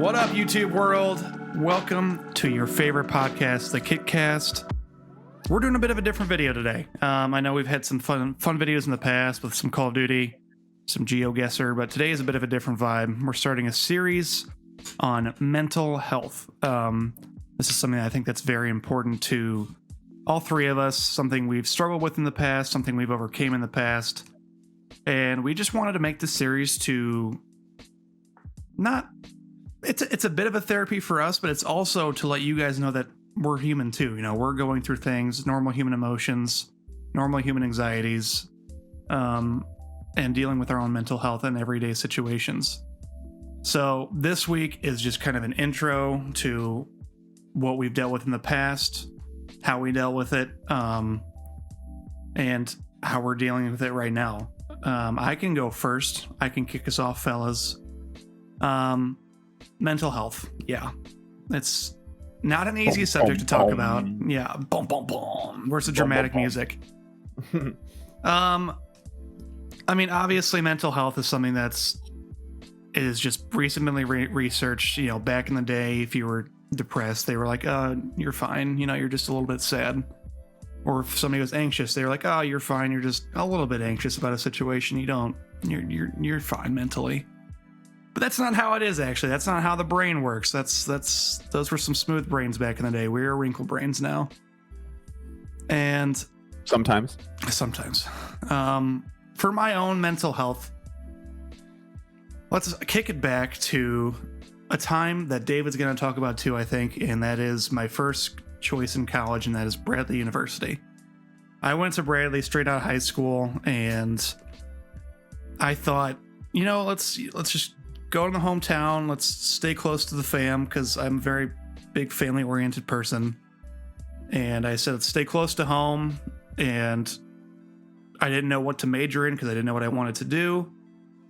What up, YouTube world? Welcome to your favorite podcast, the KitCast. We're doing a bit of a different video today. I know we've had some fun videos in the past with some Call of Duty, some GeoGuessr, but today is a bit of a different vibe. We're starting a series on mental health. This is something I think that's very important to all three of us, something we've struggled with in the past, something we've overcame in the past. And we just wanted to make this series to it's a bit of a therapy for us, but it's also to let you guys know that we're human too. You know, we're going through things, normal human emotions, normal human anxieties, and dealing with our own mental health in everyday situations. So this week is just kind of an intro to what we've dealt with in the past, how we dealt with it, and how we're dealing with it right now. I can go first. I can kick us off, fellas. Mental health. Yeah. It's not an easy subject to talk about. Yeah. Boom, boom, boom. Where's the dramatic music? I mean, obviously mental health is something is just recently researched. You know, back in the day, if you were depressed, they were like, you're fine. You know, you're just a little bit sad. Or if somebody was anxious, they were like, oh, you're fine. You're just a little bit anxious about a situation. You're fine mentally. But that's not how it is, actually. That's not how the brain works. Those were some smooth brains back in the day. We're wrinkle brains now. And Sometimes. For my own mental health, let's kick it back to a time that David's going to talk about too, I think, and that is my first choice in college, and that is Bradley University. I went to Bradley straight out of high school, and I thought, you know, let's just go to the hometown. Let's stay close to the fam, because I'm a very big family-oriented person. And I said, let's stay close to home. And I didn't know what to major in because I didn't know what I wanted to do.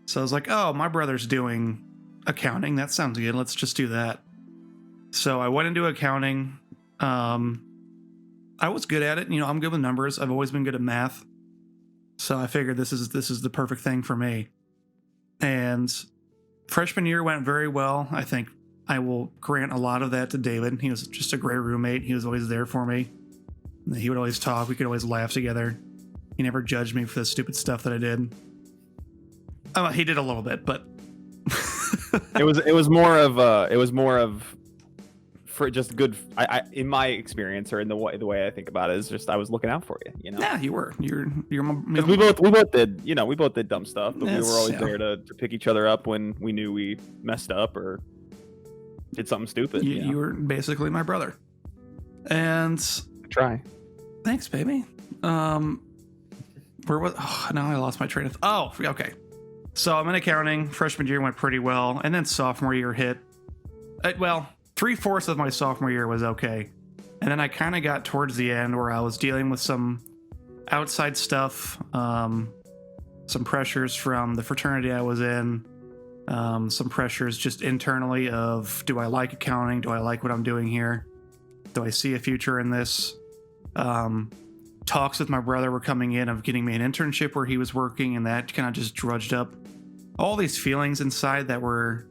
So I was like, oh, my brother's doing accounting. That sounds good. Let's just do that. So I went into accounting. I was good at it. You know, I'm good with numbers. I've always been good at math. So I figured this is the perfect thing for me. And freshman year went very well. I think I will grant a lot of that to David. He was just a great roommate. He was always there for me. He would always talk. We could always laugh together. He never judged me for the stupid stuff that I did. He did a little bit, but it was more of for just good. I in my experience, or in the way I think about it, is just I was looking out for you. You know. Yeah, you were. You're my, we both did. You know, we both did dumb stuff, but we were always there to pick each other up when we knew we messed up or did something stupid. You were basically my brother. And try. Thanks, baby. Where was? Oh, now I lost my train of. Oh, okay. So I'm in accounting. Freshman year went pretty well, and then sophomore year hit. Well, 3/4 of my sophomore year was okay, and then I kind of got towards the end where I was dealing with some outside stuff, some pressures from the fraternity I was in, some pressures just internally of, do I like accounting? Do I like what I'm doing here? Do I see a future in this? Talks with my brother were coming in of getting me an internship where he was working, and that kind of just drudged up all these feelings inside that were,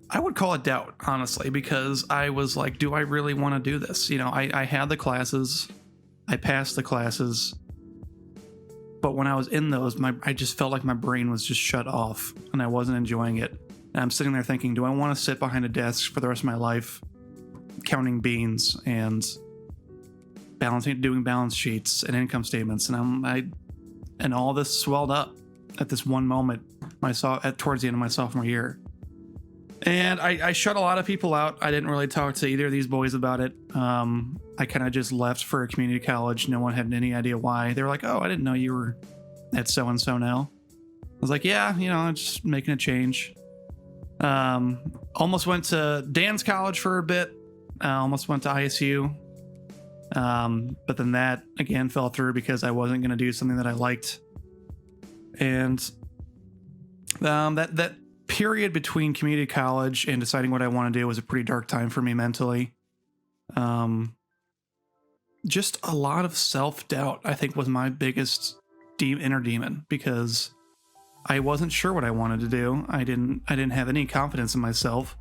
I would call it doubt, honestly, because I was like, do I really want to do this? You know, I had the classes, I passed the classes, but when I was in those, I just felt like my brain was just shut off and I wasn't enjoying it. And I'm sitting there thinking, do I want to sit behind a desk for the rest of my life, counting beans and doing balance sheets and income statements? And all this swelled up at this one moment towards the end of my sophomore year. And I shut a lot of people out. I didn't really talk to either of these boys about it. I kind of just left for a community college. No one had any idea why. They were like, oh, I didn't know you were at so-and-so now. I was like, yeah, you know, I'm just making a change. Almost went to Dan's college for a bit. Almost went to ISU. But then that again fell through because I wasn't going to do something that I liked. And that period between community college and deciding what I want to do was a pretty dark time for me mentally. Just a lot of self-doubt, I think, was my biggest inner demon, because I wasn't sure what I wanted to do. I didn't have any confidence in myself.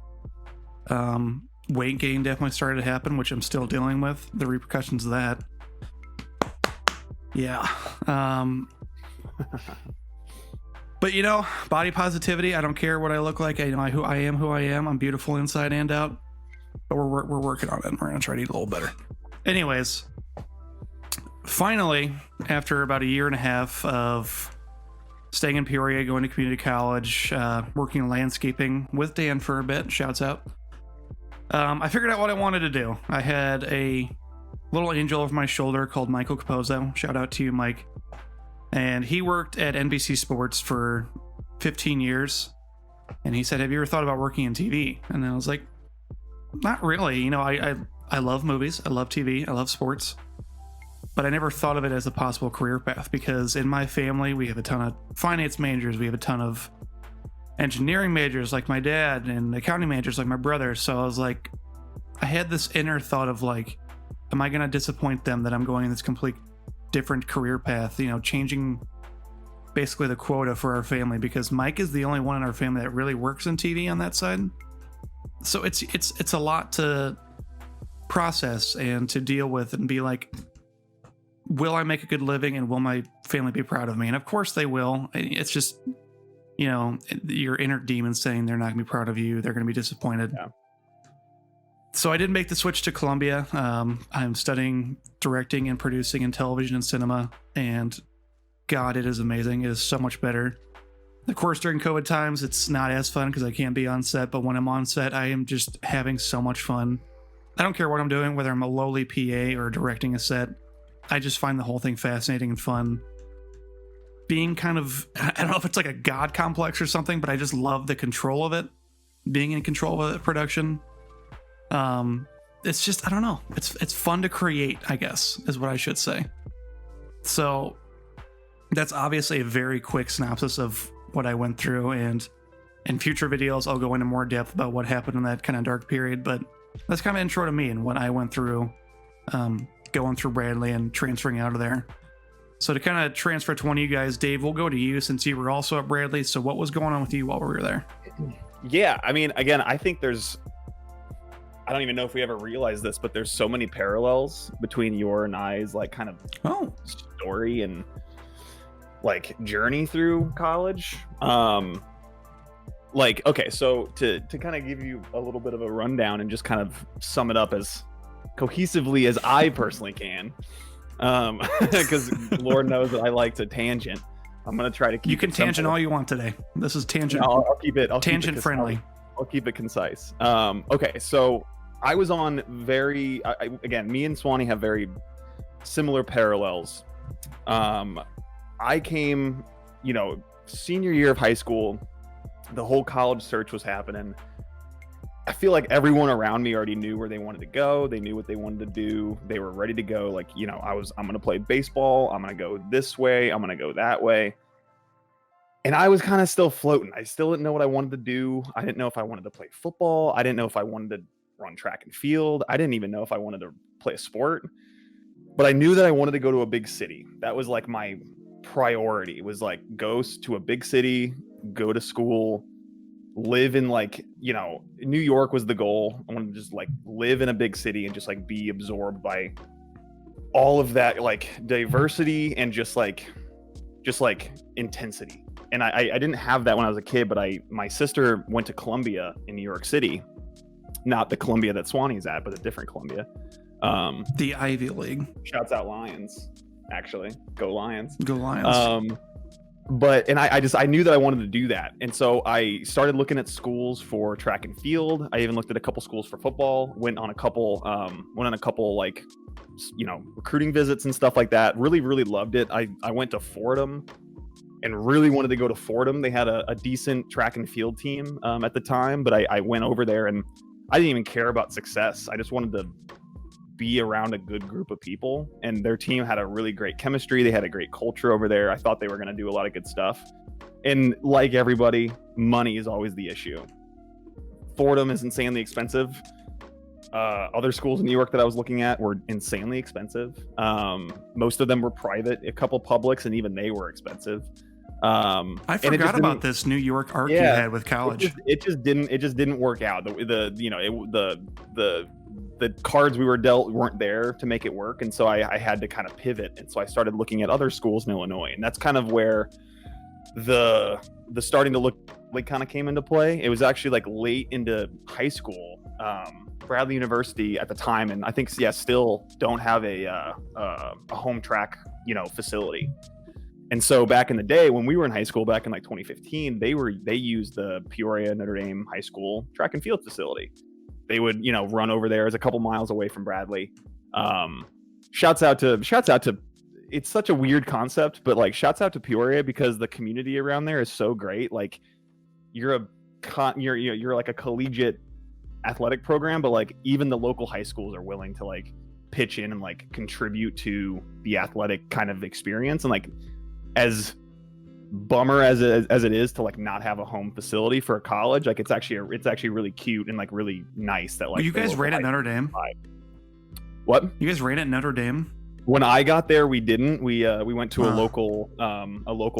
Weight gain definitely started to happen, which I'm still dealing with the repercussions of that. Yeah. But you know, body positivity. I don't care what I look like. I know who I am. Who I am. I'm beautiful inside and out. But we're working on it. We're gonna try to eat a little better. Anyways, finally, after about a year and a half of staying in Peoria, going to community college, working in landscaping with Dan for a bit. Shouts out. I figured out what I wanted to do. I had a little angel over my shoulder called Michael Capozzo. Shout out to you, Mike. And he worked at NBC Sports for 15 years. And he said, "Have you ever thought about working in TV?" And I was like, "Not really. You know, I love movies. I love TV. I love sports. But I never thought of it as a possible career path because in my family, we have a ton of finance majors. We have a ton of engineering majors like my dad and accounting majors like my brother." So I was like, I had this inner thought of like, am I going to disappoint them that I'm going in this complete different career path, you know, changing basically the quota for our family because Mike is the only one in our family that really works in TV on that side. So it's a lot to process and to deal with and be like, will I make a good living and will my family be proud of me? And of course they will. It's just, you know, your inner demon saying they're not gonna be proud of you. They're gonna be disappointed. Yeah. So I did make the switch to Columbia. I'm studying directing and producing in television and cinema, and God, it is amazing. It is so much better. Of course, during COVID times, it's not as fun because I can't be on set, but when I'm on set, I am just having so much fun. I don't care what I'm doing, whether I'm a lowly PA or directing a set. I just find the whole thing fascinating and fun. Being kind of, I don't know if it's like a God complex or something, but I just love the control of it. Being in control of the production. It's just, I don't know. It's fun to create, I guess, is what I should say. So that's obviously a very quick synopsis of what I went through, and in future videos, I'll go into more depth about what happened in that kind of dark period, but that's kind of intro to me and what I went through, going through Bradley and transferring out of there. So to kind of transfer to one of you guys, Dave, we'll go to you since you were also at Bradley. So what was going on with you while we were there? Yeah, I mean, again, I think I don't even know if we ever realized this, but there's so many parallels between your and I's like kind of story and like journey through college. Like, okay, so to kind of give you a little bit of a rundown and just kind of sum it up as cohesively as I personally can, because Lord knows that I like to tangent. I'm gonna try to keep. You can tangent all you want today. This is tangent. I'll keep it. Tangent friendly. I'll keep it concise. Okay, so I was on again, me and Swanee have very similar parallels. I came, you know, senior year of high school, the whole college search was happening. I feel like everyone around me already knew where they wanted to go. They knew what they wanted to do. They were ready to go. Like, you know, I'm going to play baseball. I'm going to go this way. I'm going to go that way. And I was kind of still floating. I still didn't know what I wanted to do. I didn't know if I wanted to play football. I didn't know if I wanted to run track and field. I didn't even know if I wanted to play a sport. But I knew that I wanted to go to a big city. That was like my priority, was like go to a big city, go to school, live in like, you know, New York was the goal. I wanted to just like live in a big city and just like be absorbed by all of that like diversity and just like intensity. And I didn't have that when I was a kid, but my sister went to Columbia in New York City, not the Columbia that Swanee's at, but a different Columbia. The Ivy League. Shouts out Lions, actually. Go Lions. Go Lions. But I knew that I wanted to do that. And so I started looking at schools for track and field. I even looked at a couple schools for football, went on a couple like, you know, recruiting visits and stuff like that. Really, really loved it. I went to Fordham and really wanted to go to Fordham. They had a decent track and field team at the time, but I went over there and I didn't even care about success. I just wanted to be around a good group of people, and their team had a really great chemistry. They had a great culture over there. I thought they were going to do a lot of good stuff. And like everybody, money is always the issue. Fordham is insanely expensive. Other schools in New York that I was looking at were insanely expensive. Most of them were private, a couple publics, and even they were expensive. I forgot about this New York arc you had with college. It just didn't work out. The cards we were dealt weren't there to make it work, and so I had to kind of pivot, and so I started looking at other schools in Illinois, and that's kind of where the starting to look like kind of came into play. It was actually like late into high school. Bradley University at the time, and I think still don't have a home track facility. And so back in the day when we were in high school, back in like 2015, they used the Peoria Notre Dame High School track and field facility. They would run over there. It's a couple miles away from Bradley. Shouts out to it's such a weird concept, but like shouts out to Peoria because the community around there is so great. Like you're like a collegiate athletic program, but like even the local high schools are willing to like pitch in and like contribute to the athletic kind of experience. And like as bummer as it is to like not have a home facility for a college, like it's actually really cute and like really nice that like you guys ran at Notre Dame. What? You guys ran at Notre Dame? When I got there, we didn't. We went to a local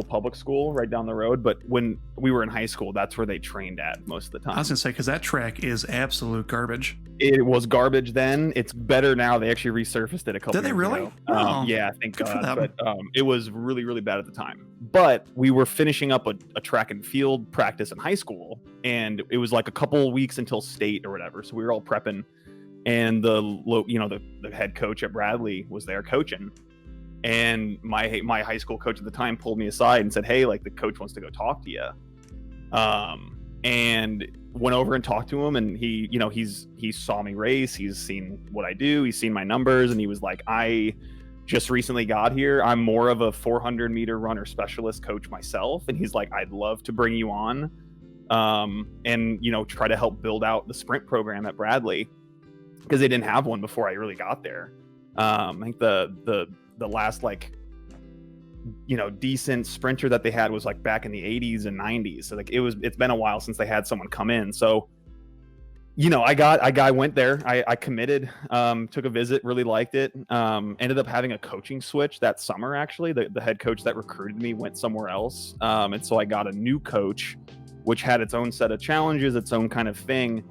public school right down the road. But when we were in high school, that's where they trained at most of the time. I was gonna say because that track is absolute garbage. It was garbage then. It's better now. They actually resurfaced it a couple. Did they really? Ago. Yeah, thank God. But it was really, really bad at the time. But we were finishing up a track and field practice in high school, and it was like a couple weeks until state or whatever. So we were all prepping. And the head coach at Bradley was there coaching, and my high school coach at the time pulled me aside and said, "Hey, like the coach wants to go talk to you," and went over and talked to him, and he saw me race, he's seen what I do, he's seen my numbers, and he was like, "I just recently got here. I'm more of a 400 meter runner specialist coach myself," and he's like, "I'd love to bring you on, and try to help build out the sprint program at Bradley." Because they didn't have one before I really got there. I think the last decent sprinter that they had was like back in the 80s and 90s. So like it's been a while since they had someone come in. So I went there. I committed, took a visit, really liked it. Ended up having a coaching switch that summer. Actually, the head coach that recruited me went somewhere else, and so I got a new coach, which had its own set of challenges, its own kind of thing.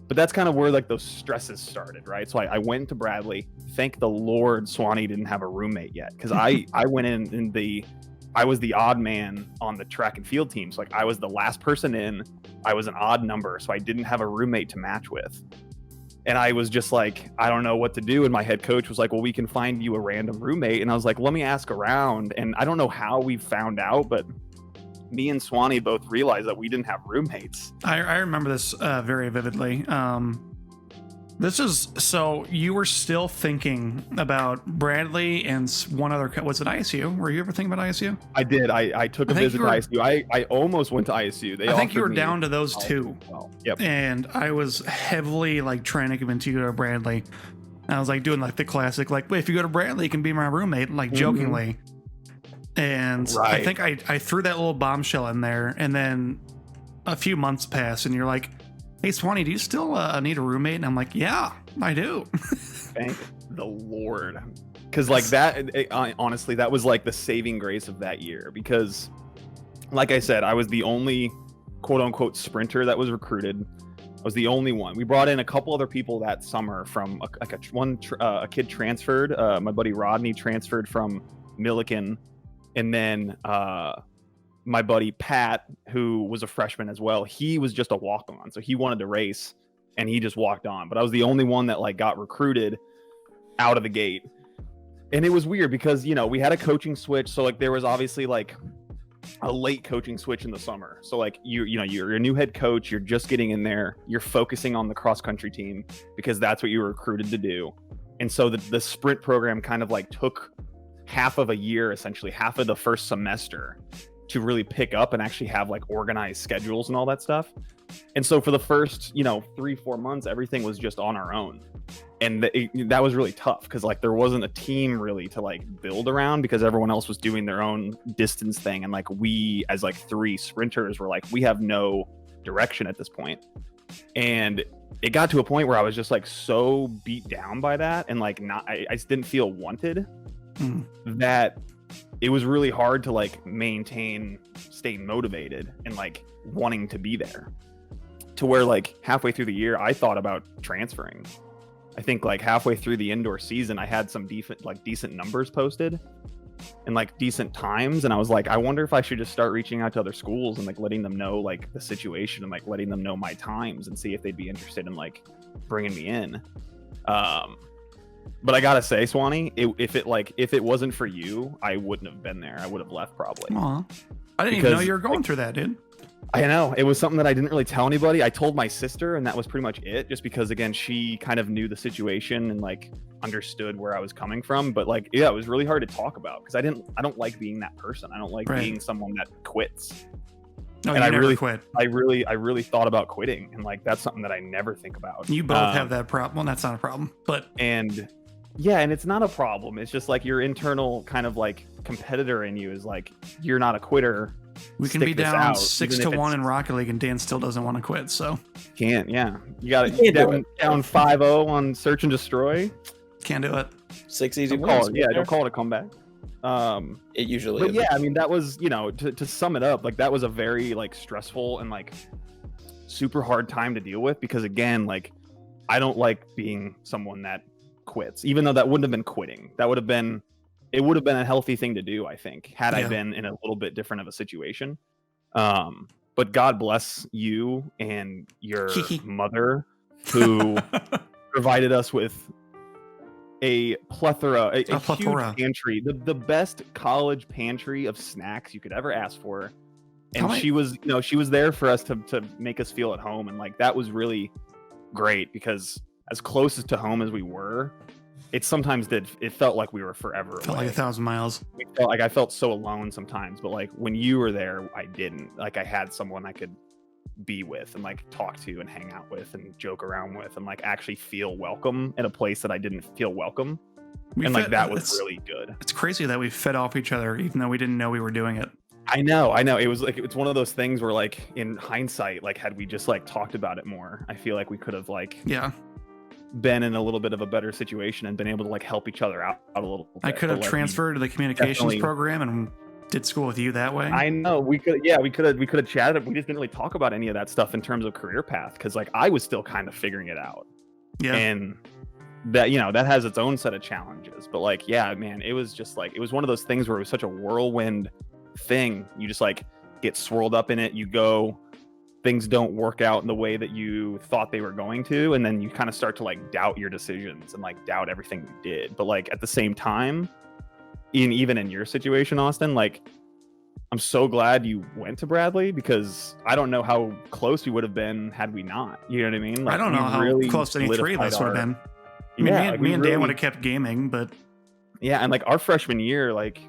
But that's kind of where like those stresses started, right? So I went to Bradley. Thank the Lord Swanee didn't have a roommate yet, because I went in I was the odd man on the track and field team. So like I was the last person in. I was an odd number, so I didn't have a roommate to match with. And I was just like, I don't know what to do. And my head coach was like, well, we can find you a random roommate. And I was like, let me ask around. And I don't know how we found out, but me and Swanee both realized that we didn't have roommates. I remember this very vividly. This is so you were still thinking about Bradley and one other. Was it ISU? Were you ever thinking about ISU? I did. I took a visit to ISU. I almost went to ISU. I think you were down to those two. Well. Yep. And I was heavily like trying to convince you to go to Bradley. I was like doing like the classic, like, wait, if you go to Bradley, you can be my roommate, like jokingly. And right. I think I threw that little bombshell in there, and then a few months pass, and you're like, hey, Swanee, do you still need a roommate? And I'm like, yeah, I do. Thank the Lord. Because like honestly, that was like the saving grace of that year. Because like I said, I was the only quote unquote sprinter that was recruited. I was the only one. We brought in a couple other people that summer from a kid transferred. My buddy Rodney transferred from Milliken. And then my buddy Pat, who was a freshman as well, he was just a walk-on. So he wanted to race, and he just walked on. But I was the only one that like got recruited out of the gate. And it was weird because, we had a coaching switch. So like there was obviously like a late coaching switch in the summer. So like you're a new head coach. You're just getting in there. You're focusing on the cross-country team because that's what you were recruited to do. And so the sprint program kind of like took half of a year, essentially half of the first semester, to really pick up and actually have like organized schedules and all that stuff. And so for the first 3-4 months, everything was just on our own, and that was really tough because like there wasn't a team really to like build around because everyone else was doing their own distance thing, and like we as like 3 sprinters were like, we have no direction at this point. And it got to a point where I was just like so beat down by that, and like I just didn't feel wanted. That it was really hard to like maintain staying motivated and like wanting to be there, to where like halfway through the year I thought about transferring. I think like halfway through the indoor season I had some decent numbers posted and like decent times, and I was like, I wonder if I should just start reaching out to other schools and like letting them know like the situation and like letting them know my times and see if they'd be interested in like bringing me in. But I gotta say, Swanee, if it wasn't for you, I wouldn't have been there. I would have left probably. Aw. I didn't even know you were going through that, dude. I know, it was something that I didn't really tell anybody. I told my sister, and that was pretty much it, just because again she kind of knew the situation and like understood where I was coming from. But like, yeah, it was really hard to talk about because I don't like being that person. I don't like being someone that quits. No, and you I never really quit. I really thought about quitting, and like that's something that I never think about. You both have that problem. Well, that's not a problem, but and yeah, and it's not a problem. It's just like your internal kind of like competitor in you is like, you're not a quitter. We can Stick be this down out, 6-1 in Rocket League, and Dan still doesn't want to quit. So can't. Yeah, you got it down 5-0 on Search and Destroy. Can't do it. 6 easy Don't wins. don't call it a comeback. It usually But is. yeah, I mean, that was, you know, to sum it up, like that was a very like stressful and like super hard time to deal with, because again, like I don't like being someone that quits, even though that wouldn't have been quitting. It would have been a healthy thing to do, I think, had I been in a little bit different of a situation. But God bless you and your mother, who provided us with a plethora, a huge pantry, the best college pantry of snacks you could ever ask for. And she was there for us to make us feel at home. And like, that was really great, because as close to home as we were, it felt like we were forever away. Felt like 1,000 miles. I felt so alone sometimes, but like when you were there, I didn't. Like I had someone I could be with and like talk to and hang out with and joke around with and like actually feel welcome in a place that I didn't feel welcome. That was really good. It's crazy that we fed off each other even though we didn't know we were doing it. I know. It was like, it's one of those things where like in hindsight, like had we just like talked about it more, I feel like we could have like been in a little bit of a better situation and been able to like help each other out a little bit. I could have transferred to the communications program and did school with you that way. I know we could have chatted. We just didn't really talk about any of that stuff in terms of career path, because like I was still kind of figuring it out. Yeah. And that, you know, that has its own set of challenges. But like, yeah, man, it was just like, it was one of those things where it was such a whirlwind thing. You just like get swirled up in it. You go, things don't work out in the way that you thought they were going to, and then you kind of start to like doubt your decisions and like doubt everything you did. But like at the same time, even in your situation, Austin, like I'm so glad you went to Bradley, because I don't know how close we would have been had we not. You know what I mean? Like, I don't know how close any three of us would have been. Me and Dan would have kept gaming, but yeah, and like our freshman year, like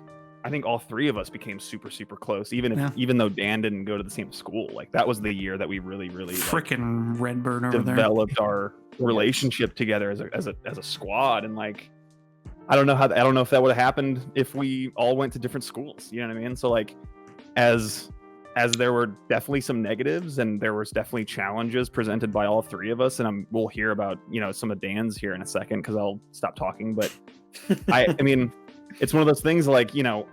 I think all three of us became super, super close. Even though Dan didn't go to the same school, like that was the year that we really freaking like, Redbird over developed our relationship together as a squad. And like, I don't know if that would have happened if we all went to different schools. You know what I mean? So like, as there were definitely some negatives and there was definitely challenges presented by all three of us, and we'll hear about, you know, some of Dan's here in a second, because I'll stop talking. But I mean, it's one of those things like, you know,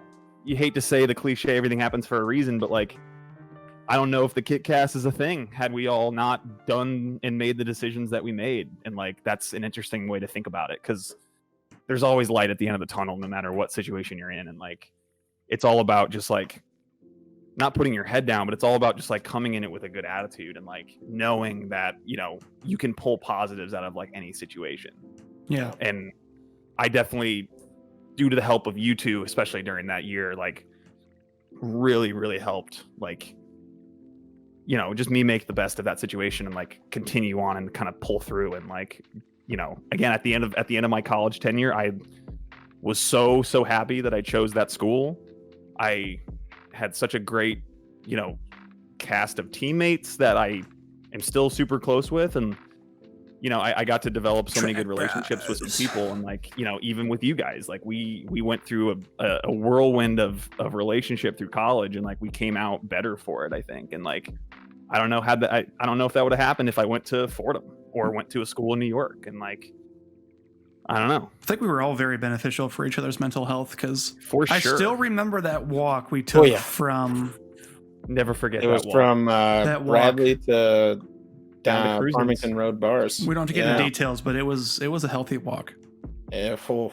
you hate to say the cliche, everything happens for a reason, but like, I don't know if the Kit Cast is a thing had we all not done and made the decisions that we made. And like, that's an interesting way to think about it, because there's always light at the end of the tunnel, no matter what situation you're in. And like, it's all about just like not putting your head down, but it's all about just like coming in it with a good attitude and like knowing that, you know, you can pull positives out of like any situation. Yeah. And I definitely, due to the help of you two, especially during that year, like really, really helped, like, you know, just me make the best of that situation and like continue on and kind of pull through. And like, you know, again, at the end of my college tenure, I was so happy that I chose that school. I had such a great, you know, cast of teammates that I am still super close with. And, you know, I got to develop so many good relationships with some people. And like, you know, even with you guys, like we went through a whirlwind of relationship through college, and like we came out better for it, I think. And like, I don't know if that would have happened if I went to Fordham or went to a school in New York. And like, I don't know. I think we were all very beneficial for each other's mental health because For I sure. still remember that walk we took yeah. from Never forget It was that walk. from That walk. Bradley to Down to Cruisins. Farmington Road bars. we don't have to get into details, but it was a healthy walk. Yeah, full.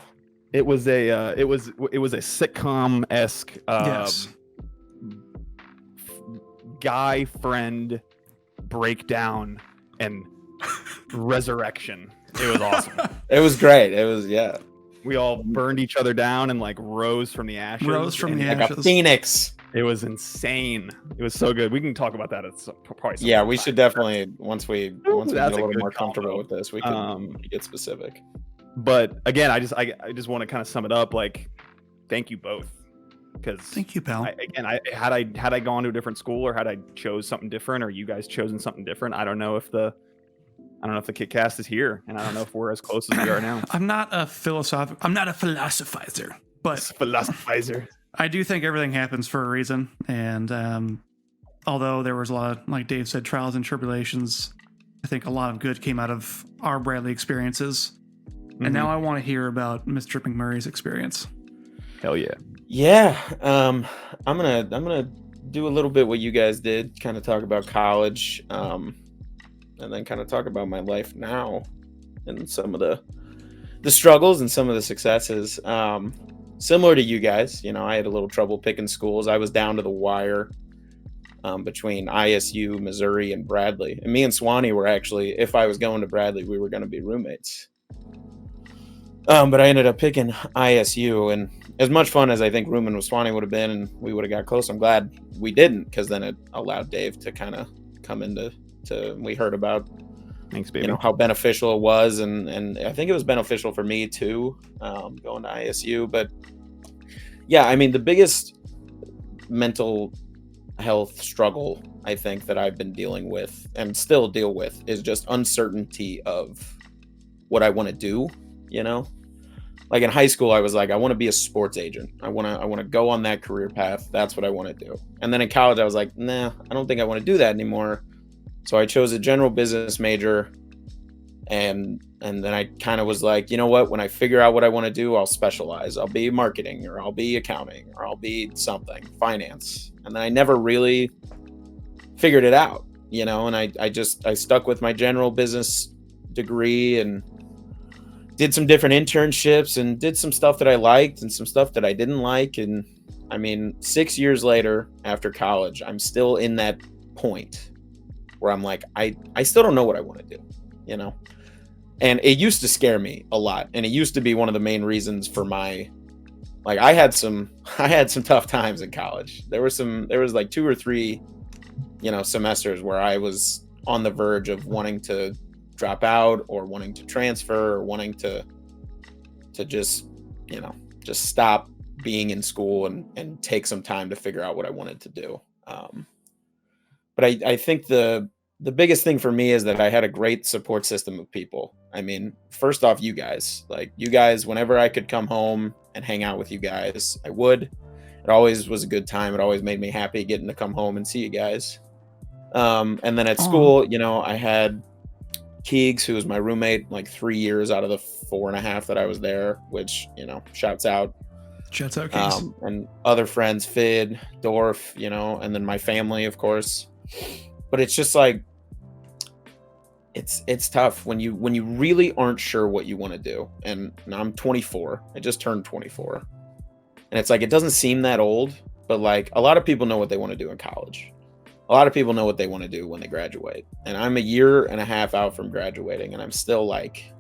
It was a sitcom-esque Yes. guy friend breakdown and resurrection. It was awesome. It was great. It was We all burned each other down and like rose from the ashes. Rose from and the like ashes. a phoenix. It was insane. It was so good. We can talk about that at probably some Yeah, other we time. should definitely once we get a That's a little good more comfortable combo. with this, we can get specific. But again, I just want to kind of sum it up. Like, thank you both, because Thank you, pal. had I gone to a different school, or had I chose something different, or you guys chosen something different, I don't know if the KitCast is here, and I don't know if we're as close as we are now. I'm not a philosophizer, but Philosophizer. I do think everything happens for a reason. And although there was a lot of, like Dave said, trials and tribulations, I think a lot of good came out of our Bradley experiences. And now I want to hear about Mr. McMurray's experience. Hell yeah. Yeah, I'm gonna do a little bit what you guys did, kind of talk about college, and then kind of talk about my life now, and some of the struggles and some of the successes. Similar to you guys, I had a little trouble picking schools. I was down to the wire between ISU, Missouri, and Bradley. And me and Swanee were actually, if I was going to Bradley, we were going to be roommates. But I ended up picking ISU, and as much fun as I think rooming with Swanee would have been, and we would have got close, I'm glad we didn't, because then it allowed Dave to kind of come into. We heard about, Thanks, baby. how beneficial it was, and I think it was beneficial for me too, going to ISU. But yeah, I mean, the biggest mental health struggle I think that I've been dealing with and still deal with is just uncertainty of what I want to do. Like in high school, I was like, I want to be a sports agent. I want to go on that career path. That's what I want to do. And then in college, I was like, nah, I don't think I want to do that anymore. So I chose a general business major, and then I kind of was like, you know what? When I figure out what I want to do, I'll specialize. I'll be marketing, or I'll be accounting, or I'll be something, finance. And then I never really figured it out, and I stuck with my general business degree and did some different internships and did some stuff that I liked and some stuff that I didn't like. And I mean, 6 years later after college, I'm still in that point where I'm like, I still don't know what I want to do, and it used to scare me a lot. And it used to be one of the main reasons for I had some tough times in college. There was like 2 or 3, semesters where I was on the verge of wanting to drop out, or wanting to transfer, or wanting to just stop being in school and take some time to figure out what I wanted to do. But I think the biggest thing for me is that I had a great support system of people. I mean, first off, you guys, whenever I could come home and hang out with you guys, I would. It always was a good time. It always made me happy getting to come home and see you guys. And then at school, I had Keegs, who was my roommate like 3 years out of the 4.5 that I was there, which, shouts out. Shouts out, Keegs. And other friends, Fid, Dorf, and then my family, of course. But it's just like, it's tough when you really aren't sure what you want to do. And I'm 24. I just turned 24. And it's like, it doesn't seem that old, but like a lot of people know what they want to do in college. A lot of people know what they want to do when they graduate. And I'm 1.5 years out from graduating, and I'm still like,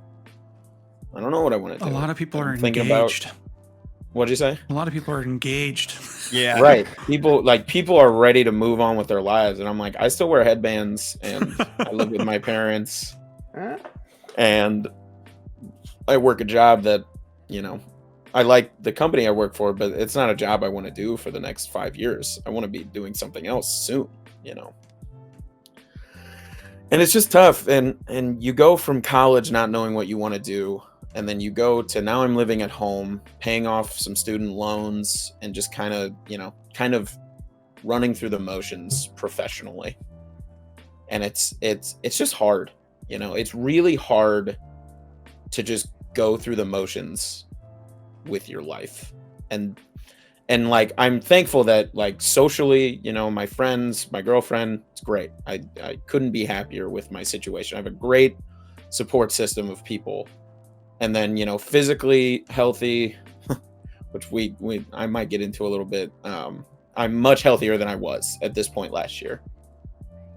I don't know what I want to do. A lot of people are thinking engaged. What'd you say? A lot of people are engaged. Yeah. Right. People are ready to move on with their lives. And I'm like, I still wear headbands, and I live with my parents, and I work a job that, I like the company I work for, but it's not a job I want to do for the next 5 years. I want to be doing something else soon, And it's just tough. And you go from college not knowing what you want to do, and then you go to now I'm living at home, paying off some student loans, and just kind of running through the motions professionally. And it's just hard. It's really hard to just go through the motions with your life. And like, I'm thankful that like socially, you know, my friends, my girlfriend, it's great. I couldn't be happier with my situation. I have a great support system of people. And then, you know, physically healthy, which I might get into a little bit. I'm much healthier than I was at this point last year.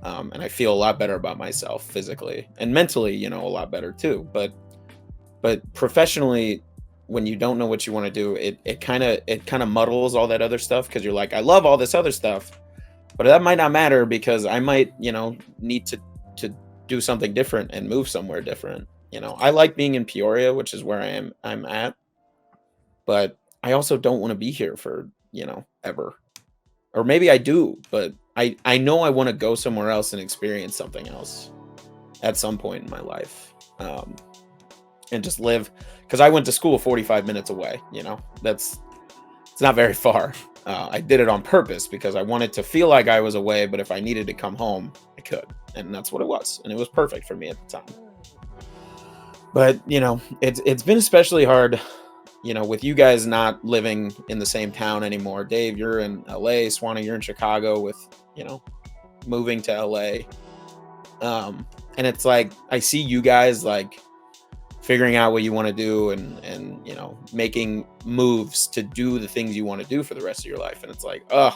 And I feel a lot better about myself physically and mentally, you know, a lot better too. But professionally, when you don't know what you want to do, it kind of muddles all that other stuff, because you're like, I love all this other stuff, but that might not matter because I might, you know, need to do something different and move somewhere different. You know, I like being in Peoria, which is where I'm at, but I also don't want to be here for, you know, ever. Or maybe I do, but I know I want to go somewhere else and experience something else at some point in my life. And just live, because I went to school 45 minutes away, you know, it's not very far. I did it on purpose because I wanted to feel like I was away, but if I needed to come home, I could. And that's what it was. And it was perfect for me at the time. But, you know, it's been especially hard, you know, with you guys not living in the same town anymore. Dave, you're in LA. Swanee, you're in Chicago with, you know, moving to LA. And it's like, I see you guys like figuring out what you want to do and, you know, making moves to do the things you want to do for the rest of your life. And it's like, ugh,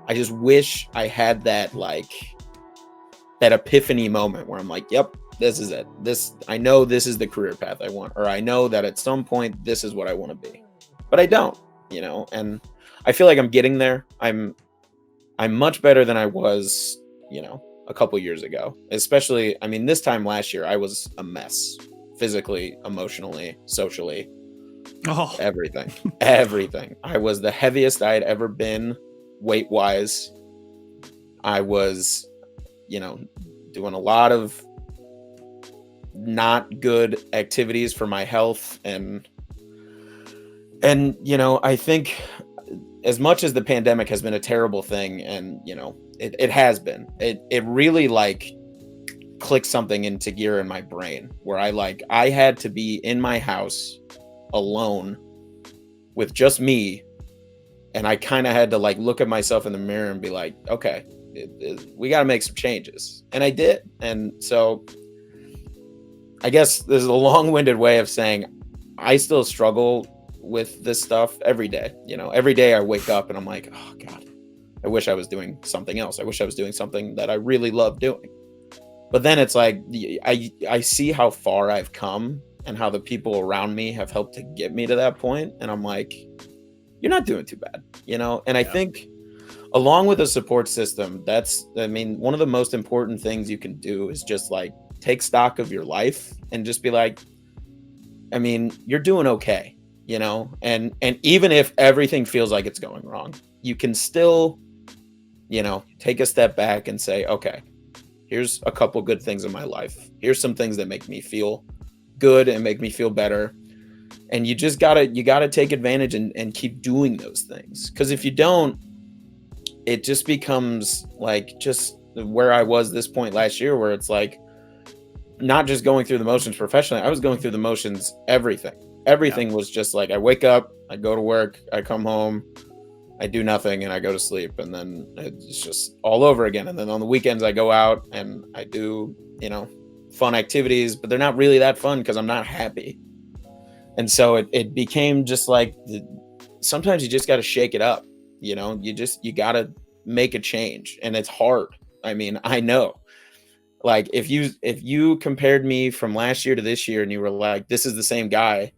I just wish I had that, like, that epiphany moment where I'm like, yep, this is it. I know this is the career path I want, or I know that at some point this is what I want to be, but I don't, you know, and I feel like I'm getting there. I'm much better than I was, you know, a couple years ago, especially, I mean, this time last year, I was a mess. Physically, emotionally, socially, everything. I was the heaviest I had ever been weight wise. I was, you know, doing a lot of not good activities for my health. And, you know, I think as much as the pandemic has been a terrible thing, and, you know, it has been, it really like click something into gear in my brain where I had to be in my house alone with just me, and I kind of had to like look at myself in the mirror and be like, okay, we got to make some changes, and I did. And so I guess this is a long-winded way of saying I still struggle with this stuff every day. You know, every day I wake up and I'm like, oh God, I wish I was doing something else. I wish I was doing something that I really love doing. But then it's like, I see how far I've come and how the people around me have helped to get me to that point. And I'm like, you're not doing too bad, you know? And I think along with a support system, one of the most important things you can do is just like take stock of your life and just be like, I mean, you're doing okay, you know? And even if everything feels like it's going wrong, you can still, you know, take a step back and say, okay, here's a couple good things in my life. Here's some things that make me feel good and make me feel better. And you just gotta take advantage and keep doing those things. Because if you don't, it just becomes like just where I was this point last year, where it's like not just going through the motions professionally. I was going through the motions, everything was just like, I wake up, I go to work, I come home, I do nothing, and I go to sleep, and then it's just all over again. And then on the weekends I go out and I do, you know, fun activities, but they're not really that fun because I'm not happy. And so it became just like, sometimes you just got to shake it up, you know, you got to make a change, and it's hard. I mean, I know, like if you compared me from last year to this year and you were like, this is the same guy,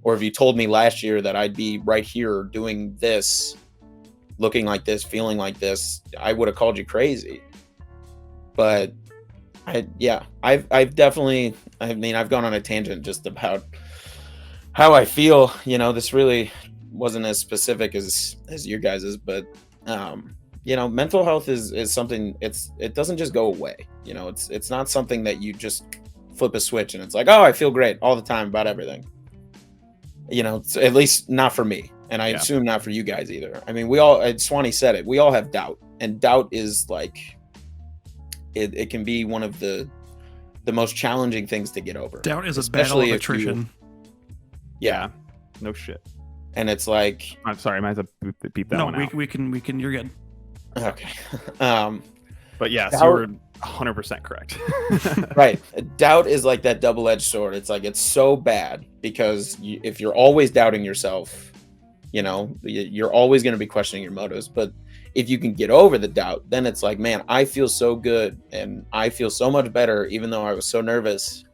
or if you told me last year that I'd be right here doing this, looking like this, feeling like this, I would have called you crazy. But I've definitely, I mean, I've gone on a tangent just about how I feel, you know. This really wasn't as specific as your guys's, but you know, mental health is something, it doesn't just go away, you know. It's not something that you just flip a switch and it's like, oh, I feel great all the time about everything, you know. At least not for me. And I assume not for you guys either. I mean, we all, Swanee said it, we all have doubt. And doubt is like, it can be one of the most challenging things to get over. Doubt is a battle of attrition. Yeah. No shit. And it's like, I'm sorry, I might have to beep that No, one out. we can. You're good. okay. But yes, How- you're 100% correct. Right. Doubt is like that double-edged sword. It's like, it's so bad because if you're always doubting yourself, you know, you're always going to be questioning your motives. But if you can get over the doubt, then it's like, man, I feel so good and I feel so much better, even though I was so nervous.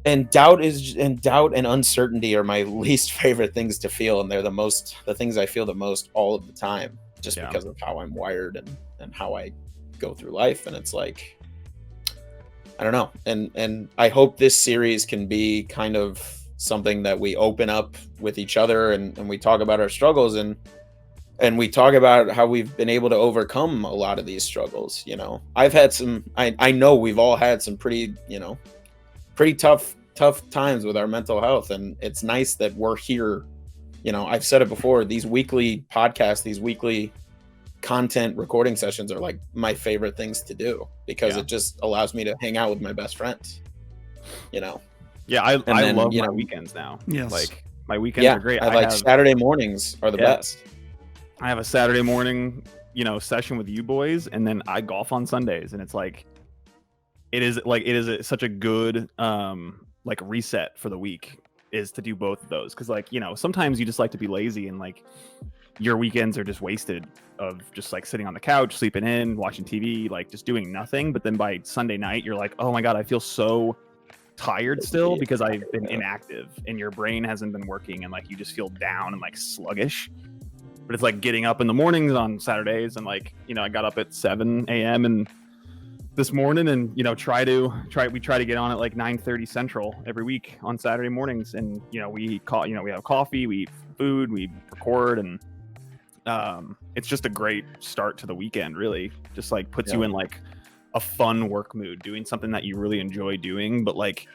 And doubt and uncertainty are my least favorite things to feel, and they're the things I feel the most all of the time, just Yeah. because of how I'm wired and how I go through life. And it's like, I don't know. And I hope this series can be kind of something that we open up with each other and we talk about our struggles and we talk about how we've been able to overcome a lot of these struggles. You know, I've had some, I know we've all had some pretty tough times with our mental health. And it's nice that we're here. You know, I've said it before, these weekly podcasts, these weekly content recording sessions are like my favorite things to do because it just allows me to hang out with my best friends, you know? Yeah, I then, love you my know, weekends now. Yes. Like my weekends are great. I like have, Saturday mornings are the best. I have a Saturday morning, session with you boys, and then I golf on Sundays, and it's like it is such a good like reset for the week is to do both of those, because sometimes you just like to be lazy and like your weekends are just wasted of just like sitting on the couch, sleeping in, watching TV, like just doing nothing. But then by Sunday night, you're like, oh my God, I feel so tired still because I've been inactive and your brain hasn't been working and like you just feel down and like sluggish. But it's like getting up in the mornings on Saturdays and like, I got up at 7 a.m. and this morning and we try to get on at like 9:30 Central every week on Saturday mornings, and we have coffee, we eat food, we record, and it's just a great start to the weekend, really. Just like puts you in like a fun work mood, doing something that you really enjoy doing, but like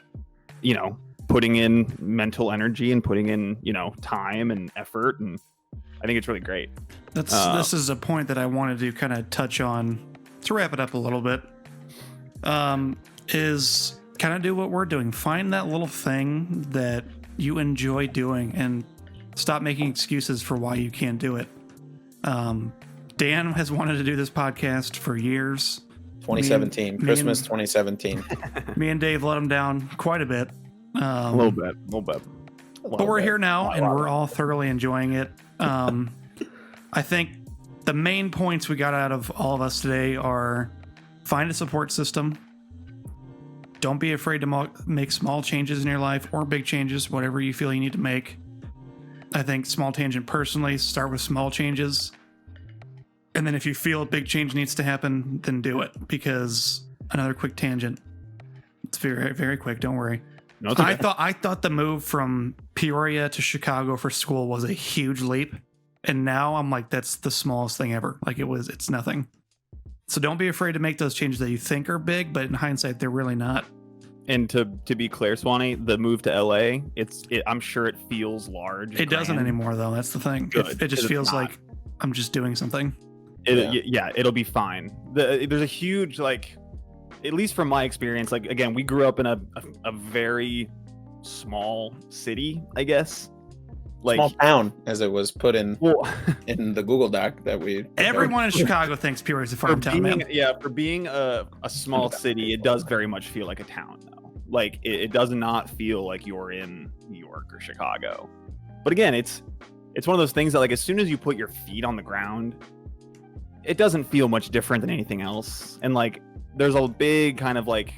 putting in mental energy and putting in time and effort, and I think it's really great. This is a point that I wanted to kind of touch on to wrap it up a little bit. Is kind of do what we're doing. Find that little thing that you enjoy doing and stop making excuses for why you can't do it. Dan has wanted to do this podcast for years. 2017, Christmas 2017. Me and Dave let him down quite a bit. A little bit. But we're here now and we're all thoroughly enjoying it. I think the main points we got out of all of us today are: find a support system. Don't be afraid to make small changes in your life or big changes, whatever you feel you need to make. I think small tangent personally, start with small changes. And then if you feel a big change needs to happen, then do it. Because another quick tangent. It's very, very quick. Don't worry. No, it's okay. I thought the move from Peoria to Chicago for school was a huge leap. And now I'm like, that's the smallest thing ever. Like it's nothing. So don't be afraid to make those changes that you think are big, but in hindsight, they're really not. And to be clear, Swanee, the move to LA, I'm sure it feels large. It doesn't anymore, though. That's the thing. It just feels like I'm just doing something. It'll be fine. There's a huge, like, at least from my experience, like, again, we grew up in a very small city, I guess. Like, small town, as it was put in in the Google Doc that we. Everyone in Chicago thinks Peoria is a farm town, man. Yeah, for being a small city, it does very much feel like a town, though. Like, it does not feel like you're in New York or Chicago. But again, it's one of those things that, like, as soon as you put your feet on the ground, it doesn't feel much different than anything else. And like, there's a big kind of like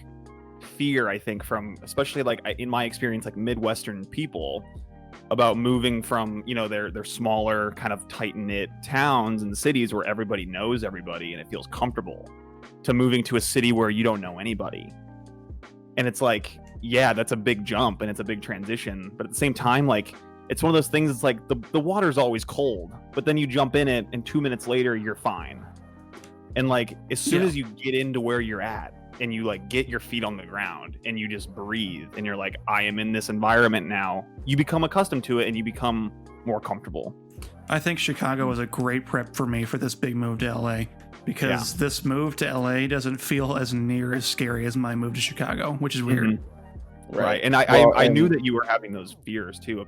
fear, I think, from especially like in my experience, like Midwestern people, about moving from their smaller kind of tight-knit towns and cities where everybody knows everybody and it feels comfortable, to moving to a city where you don't know anybody. And it's like, yeah, that's a big jump and it's a big transition, but at the same time, like, it's one of those things. It's like the water's always cold, but then you jump in it and 2 minutes later you're fine. And like, as soon as you get into where you're at and you like get your feet on the ground and you just breathe and you're like, I am in this environment now, you become accustomed to it and you become more comfortable. I think Chicago was a great prep for me for this big move to LA, because this move to LA doesn't feel as near as scary as my move to Chicago, which is weird. Right. And I knew that you were having those fears too.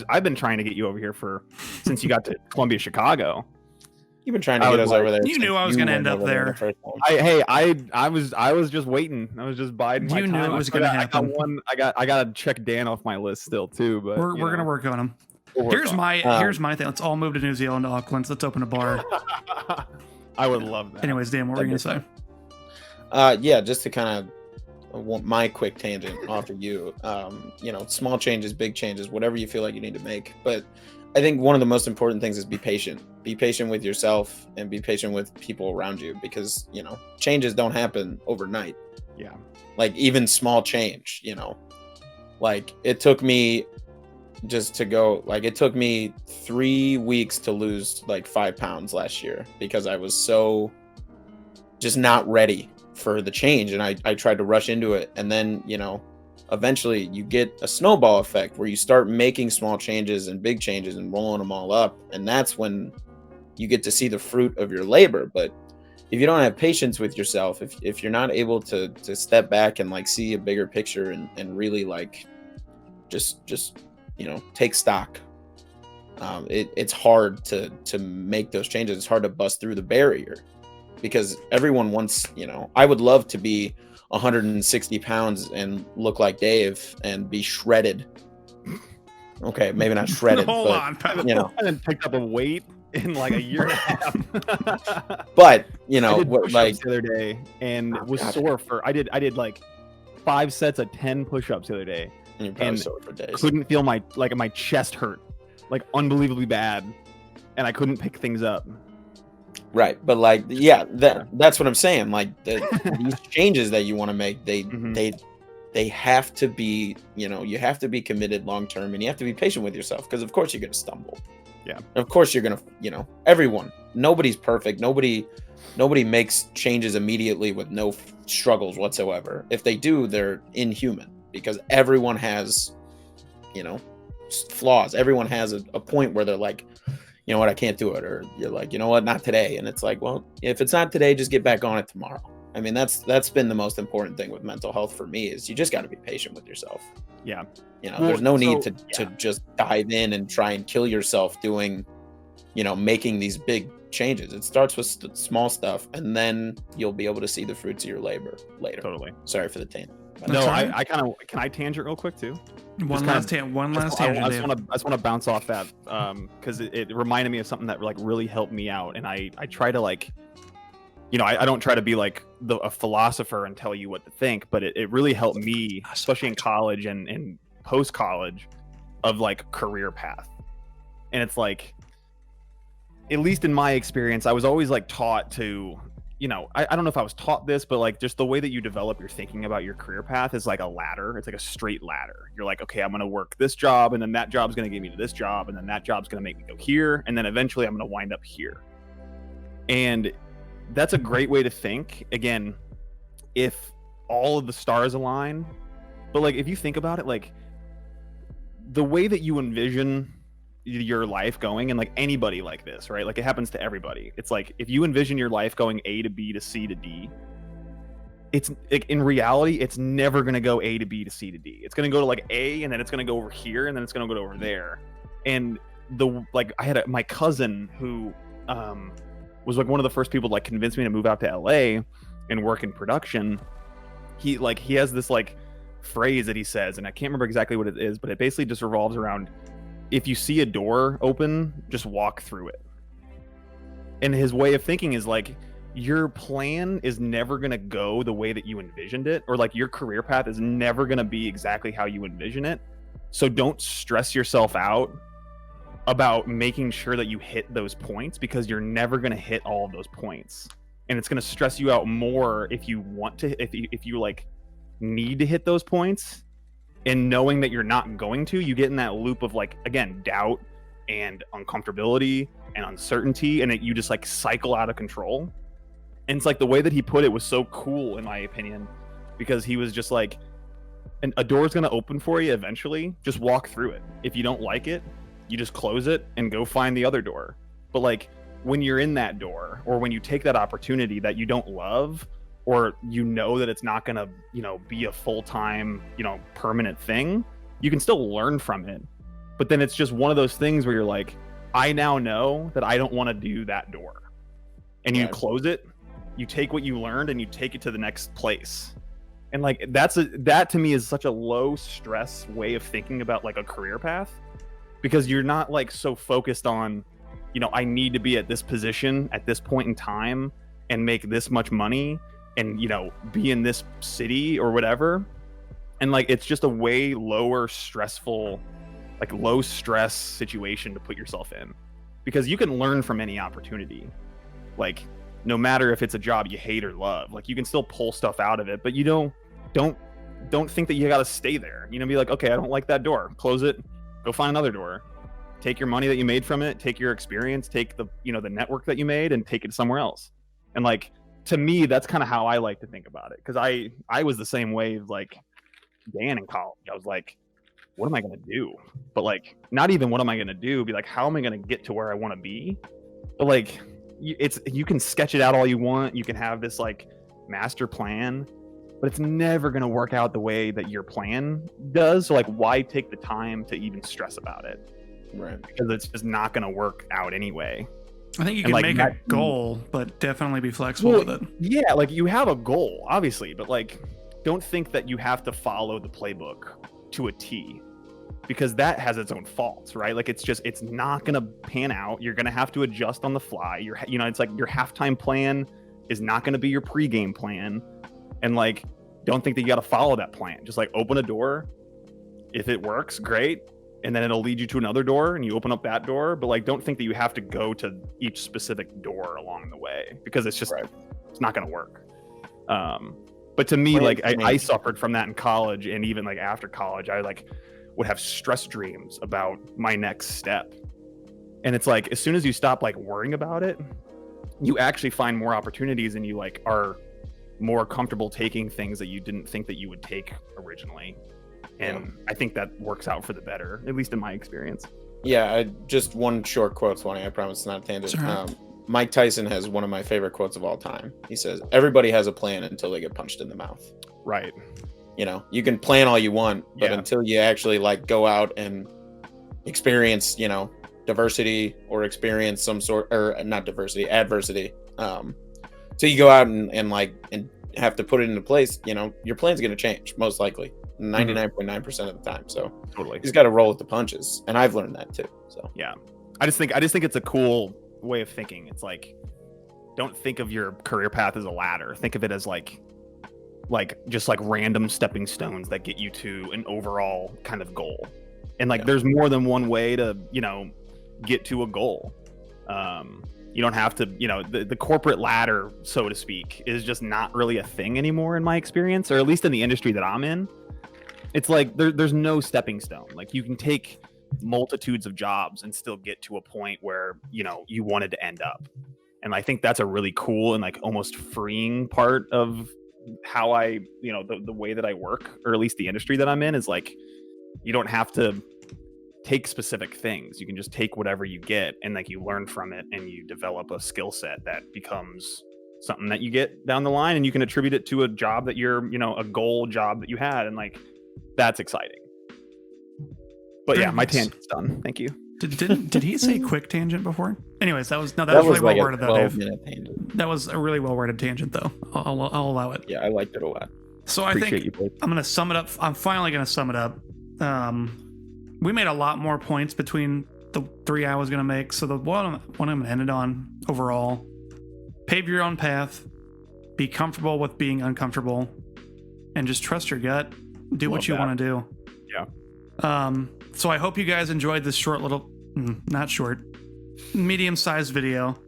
I've been trying to get you over here since you got to Columbia, Chicago. You've been trying to get us over there. You knew I was going to end up there. I was just waiting. I was just biding my time. You knew it was going to happen. I got to check Dan off my list still too, but we're going to work on him. Here's my thing. Let's all move to New Zealand, Auckland. Let's open a bar. I would love that. Anyways, Dan, what were you going to say? Yeah, just to kind of my quick tangent off of you. Small changes, big changes, whatever you feel like you need to make. But I think one of the most important things is be patient. Be patient with yourself and be patient with people around you, because, changes don't happen overnight. Yeah. Like even small change, like it took me it took me 3 weeks to lose like 5 pounds last year, because I was so just not ready for the change. And I tried to rush into it. And then, eventually you get a snowball effect where you start making small changes and big changes and rolling them all up. And that's when you get to see the fruit of your labor. But if you don't have patience with yourself, if you're not able to step back and like see a bigger picture and really like just take stock, it's hard to make those changes. It's hard to bust through the barrier, because everyone wants, I would love to be 160 pounds and look like Dave and be shredded. Okay, maybe not shredded. Hold but, on, I haven't picked up a weight in like a year and a half. But I did push-ups the other day and was sore for. I did like 5 sets of 10 push-ups the other day, and you're probably sore for days. Couldn't feel my chest hurt, like unbelievably bad, and I couldn't pick things up. Right, but like, yeah, that's what I'm saying. Like these changes that you want to make, they have to be, you have to be committed long term, and you have to be patient with yourself, because of course you're going to stumble. Yeah. Of course you're going to, everyone, nobody's perfect. Nobody makes changes immediately with no struggles whatsoever. If they do, they're inhuman, because everyone has, flaws. Everyone has a point where they're like, you know what, I can't do it. Or you're like, you know what, not today. And it's like, well, if it's not today, just get back on it tomorrow. I mean, that's been the most important thing with mental health for me, is you just got to be patient with yourself. Yeah. There's no need to just dive in and try and kill yourself doing, making these big changes. It starts with small stuff, and then you'll be able to see the fruits of your labor later. Totally. Sorry for the tangent. No, I kind of, can I tangent real quick too? One last tangent. I just want to bounce off that because it reminded me of something that like really helped me out, and I try to like, I don't try to be like a philosopher and tell you what to think, but it really helped me, especially in college and post college, of like career path. And it's like, at least in my experience, I was always like taught to, I don't know if I was taught this, but like just the way that you develop your thinking about your career path is like a ladder. It's like a straight ladder. You're like, okay, I'm going to work this job, and then that job's going to get me to this job, and then that job's going to make me go here, and then eventually I'm going to wind up here. And that's a great way to think. Again, if all of the stars align, but like if you think about it, like the way that you envision your life going, and like anybody like this, right? Like it happens to everybody. It's like if you envision your life going A to B to C to D, it's like, in reality, it's never going to go A to B to C to D. It's going to go to like A, and then it's going to go over here, and then it's going to go over there. And I had my cousin who was like one of the first people to like convince me to move out to LA and work in production. He has this like phrase that he says, and I can't remember exactly what it is, but it basically just revolves around, if you see a door open, just walk through it. And his way of thinking is like, your plan is never going to go the way that you envisioned it, or like your career path is never going to be exactly how you envision it. So don't stress yourself out about making sure that you hit those points, because you're never going to hit all of those points. And it's going to stress you out more if you want to, if you like need to hit those points, and knowing that you're not going to, you get in that loop of like, again, doubt and uncomfortability and uncertainty, and you just like cycle out of control. And it's like the way that he put it was so cool, in my opinion, because he was just like, a door's going to open for you eventually, just walk through it. If you don't like it, you just close it and go find the other door. But like when you're in that door, or when you take that opportunity that you don't love, or you know that it's not going to, be a full-time, permanent thing, you can still learn from it. But then it's just one of those things where you're like, I now know that I don't want to do that door. And you close it, you take what you learned and you take it to the next place. And like that to me is such a low stress way of thinking about like a career path, because you're not like so focused on, I need to be at this position at this point in time and make this much money and, be in this city or whatever. And like, it's just a way lower stressful, like low stress situation to put yourself in, because you can learn from any opportunity. Like, no matter if it's a job you hate or love, like you can still pull stuff out of it, but you don't think that you got to stay there. Be like, okay, I don't like that door, close it, go find another door, take your money that you made from it, take your experience, take the the network that you made and take it somewhere else. And like, to me, that's kind of how I like to think about it, because I was the same way like Dan in college. I was like, what am I going to do? But like, not even what am I going to do, be like, how am I going to get to where I want to be? But like, you can sketch it out all you want, you can have this like master plan, but it's never going to work out the way that your plan does. So like, why take the time to even stress about it? Right. Because it's just not going to work out anyway. I think you can make a goal, but definitely be flexible with it. Yeah, like you have a goal, obviously, but like, don't think that you have to follow the playbook to a T, because that has its own faults, right? Like, it's not going to pan out. You're going to have to adjust on the fly. It's like your halftime plan is not going to be your pregame plan. And like, don't think that you got to follow that plan. Just like open a door. If it works, great. And then it'll lead you to another door and you open up that door. But like, don't think that you have to go to each specific door along the way, because it's just, it's not going to work. But to me, like I suffered from that in college, and even like after college, I like would have stress dreams about my next step. And it's like, as soon as you stop like worrying about it, you actually find more opportunities, and you like are more comfortable taking things that you didn't think that you would take originally. And I think that works out for the better, at least in my experience. Yeah, just one short quote, Swanee. I promise it's not a tangent. Mike Tyson has one of my favorite quotes of all time. He says, everybody has a plan until they get punched in the mouth. Right. You can plan all you want, but until you actually like go out and experience, diversity, or experience some sort, or not diversity, adversity. So you go out and have to put it into place, your plan's going to change, most likely 99.9% of the time. So totally, you just got to roll with the punches. And I've learned that too. So yeah, I just think it's a cool way of thinking. It's like, don't think of your career path as a ladder. Think of it as like just like random stepping stones that get you to an overall kind of goal. And like, there's more than one way to, get to a goal. You don't have to, the corporate ladder, so to speak, is just not really a thing anymore in my experience, or at least in the industry that I'm in. It's like, there's no stepping stone. Like, you can take multitudes of jobs and still get to a point where, you wanted to end up. And I think that's a really cool and like almost freeing part of how I, the way that I work, or at least the industry that I'm in, is like, you don't have to take specific things. You can just take whatever you get, and like, you learn from it, and you develop a skill set that becomes something that you get down the line, and you can attribute it to a job that you're, a goal job that you had. And like, that's exciting. But yeah, my tangent's done. Thank you. Did he say quick tangent before? Anyways, that was really well worded though, Dave. That was a really well worded tangent though. I'll allow it. Yeah, I liked it a lot. So I think I'm gonna sum it up. I'm finally gonna sum it up. We made a lot more points between the three I was gonna make. So the one I'm gonna end it on overall: pave your own path, be comfortable with being uncomfortable, and just trust your gut. Do what you want to do. Yeah. So I hope you guys enjoyed this short little, not short, medium-sized video.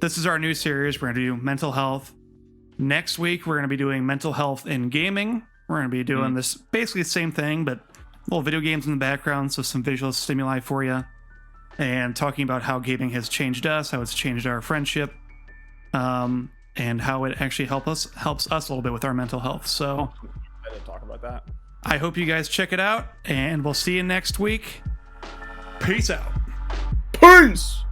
This is our new series. We're going to do mental health. Next week, we're going to be doing mental health in gaming. We're going to be doing this basically the same thing, but little video games in the background, so some visual stimuli for you. And talking about how gaming has changed us, how it's changed our friendship, and how it actually helps us a little bit with our mental health. So I didn't talk about that. I hope you guys check it out, and we'll see you next week. Peace out. Peace.